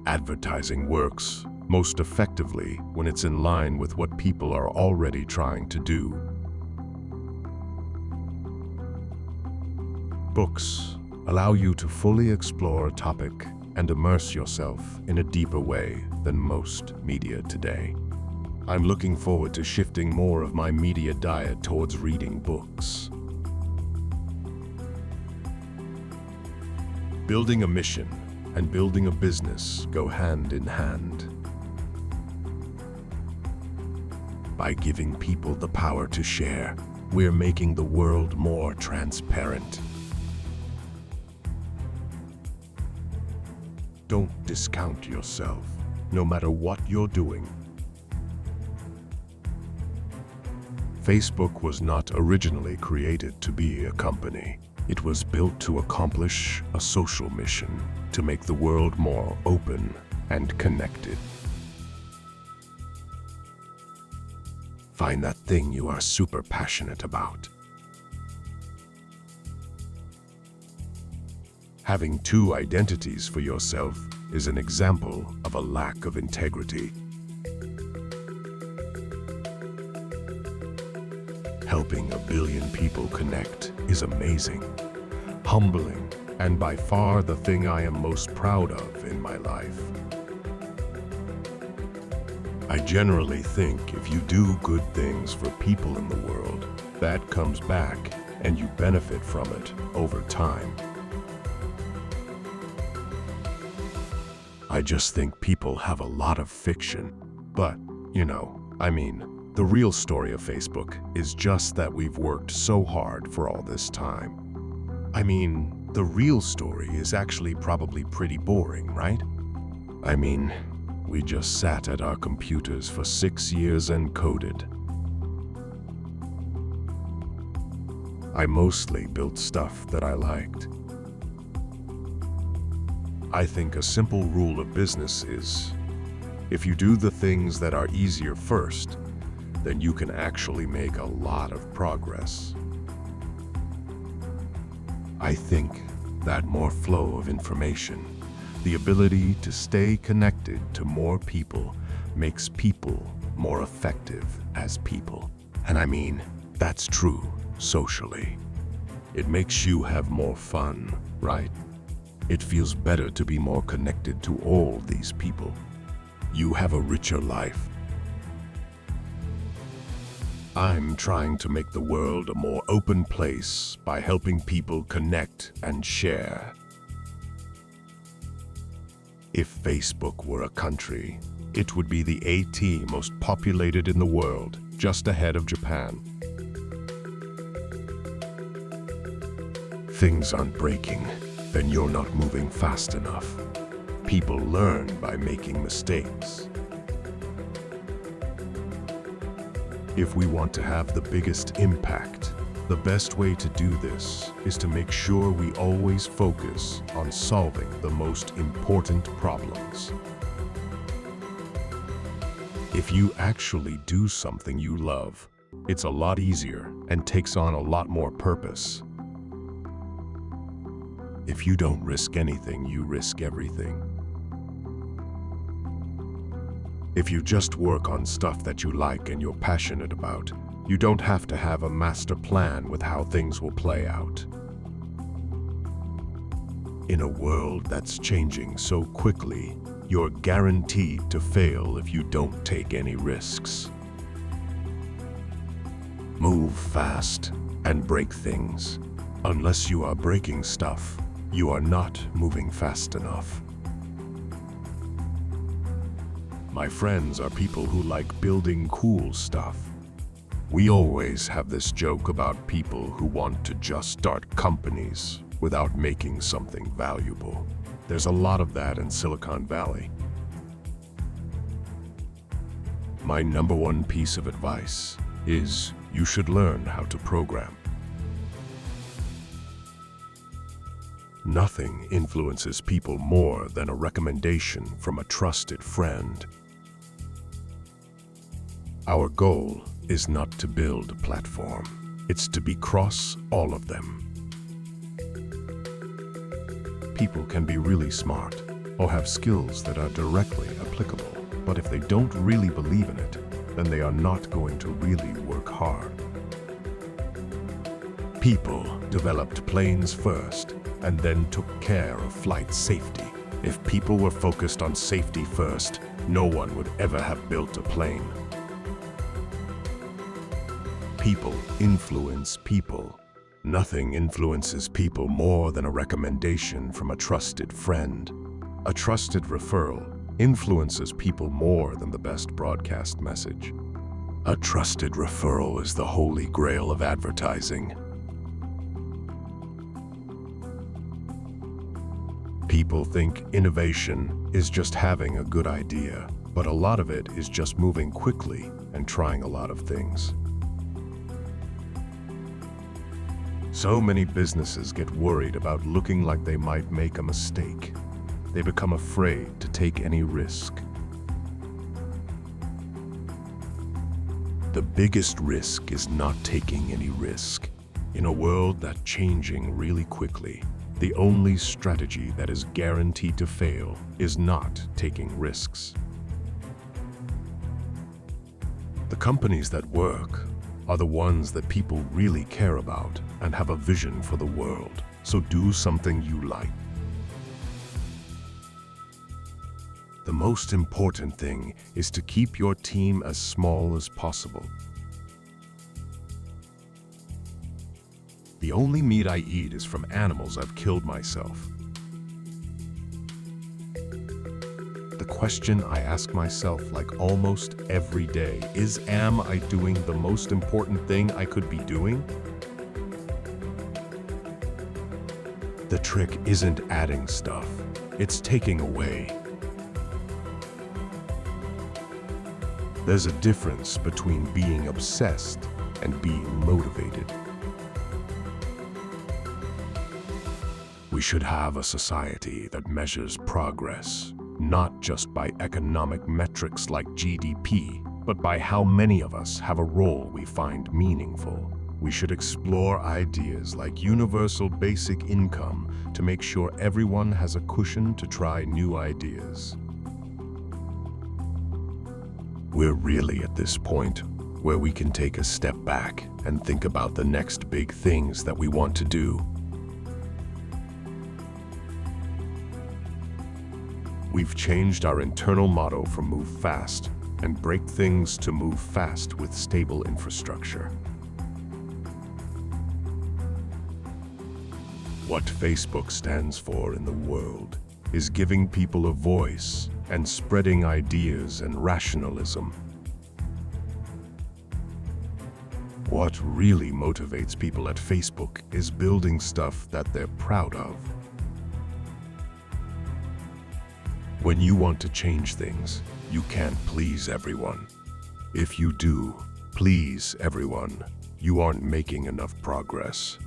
Advertising works most effectively when it's in line with what people are already trying to do. Books allow you to fully explore a topic and immerse yourself in a deeper way than most media today. I'm looking forward to shifting more of my media diet towards reading books. Building a mission and building a business go hand in hand. By giving people the power to share, we're making the world more transparent. Don't discount yourself, no matter what you're doing. Facebook was not originally created to be a company. It was built to accomplish a social mission, to make the world more open and connected. Find that thing you are super passionate about. Having two identities for yourself is an example of a lack of integrity. Helping 1 billion people connect is amazing, humbling, and by far the thing I am most proud of in my life. I generally think if you do good things for people in the world, that comes back and you benefit from it over time. I just think people have a lot of fiction. But, the real story of Facebook is just that we've worked so hard for all this time. The real story is actually probably pretty boring, right? We just sat at our computers for 6 years and coded. I mostly built stuff that I liked. I think a simple rule of business is, if you do the things that are easier first, then you can actually make a lot of progress. I think that more flow of information, the ability to stay connected to more people, makes people more effective as people. And that's true socially. It makes you have more fun, right? It feels better to be more connected to all these people. You have a richer life. I'm trying to make the world a more open place by helping people connect and share. If Facebook were a country, it would be the 18th most populated in the world, just ahead of Japan. Things aren't breaking, then you're not moving fast enough. People learn by making mistakes. If we want to have the biggest impact, the best way to do this is to make sure we always focus on solving the most important problems. If you actually do something you love, it's a lot easier and takes on a lot more purpose. If you don't risk anything, you risk everything. If you just work on stuff that you like and you're passionate about, you don't have to have a master plan with how things will play out. In a world that's changing so quickly, you're guaranteed to fail if you don't take any risks. Move fast and break things. Unless you are breaking stuff, you are not moving fast enough. My friends are people who like building cool stuff. We always have this joke about people who want to just start companies without making something valuable. There's a lot of that in Silicon Valley. My number one piece of advice is you should learn how to program. Nothing influences people more than a recommendation from a trusted friend. Our goal is not to build a platform. It's to be across all of them. People can be really smart, or have skills that are directly applicable. But if they don't really believe in it, then they are not going to really work hard. People developed planes first and then took care of flight safety. If people were focused on safety first, no one would ever have built a plane. People influence people. Nothing influences people more than a recommendation from a trusted friend. A trusted referral influences people more than the best broadcast message. A trusted referral is the holy grail of advertising. People think innovation is just having a good idea, but a lot of it is just moving quickly and trying a lot of things. So many businesses get worried about looking like they might make a mistake. They become afraid to take any risk. The biggest risk is not taking any risk. In a world that's changing really quickly, the only strategy that is guaranteed to fail is not taking risks. The companies that work are the ones that people really care about and have a vision for the world. So do something you like. The most important thing is to keep your team as small as possible. The only meat I eat is from animals I've killed myself. The question I ask myself like almost every day is, am I doing the most important thing I could be doing? The trick isn't adding stuff, it's taking away. There's a difference between being obsessed and being motivated. We should have a society that measures progress, not just by economic metrics like GDP, but by how many of us have a role we find meaningful. We should explore ideas like universal basic income to make sure everyone has a cushion to try new ideas. We're really at this point where we can take a step back and think about the next big things that we want to do. We've changed our internal motto from move fast and break things to move fast with stable infrastructure. What Facebook stands for in the world is giving people a voice and spreading ideas and rationalism. What really motivates people at Facebook is building stuff that they're proud of. When you want to change things, you can't please everyone. If you do please everyone, you aren't making enough progress.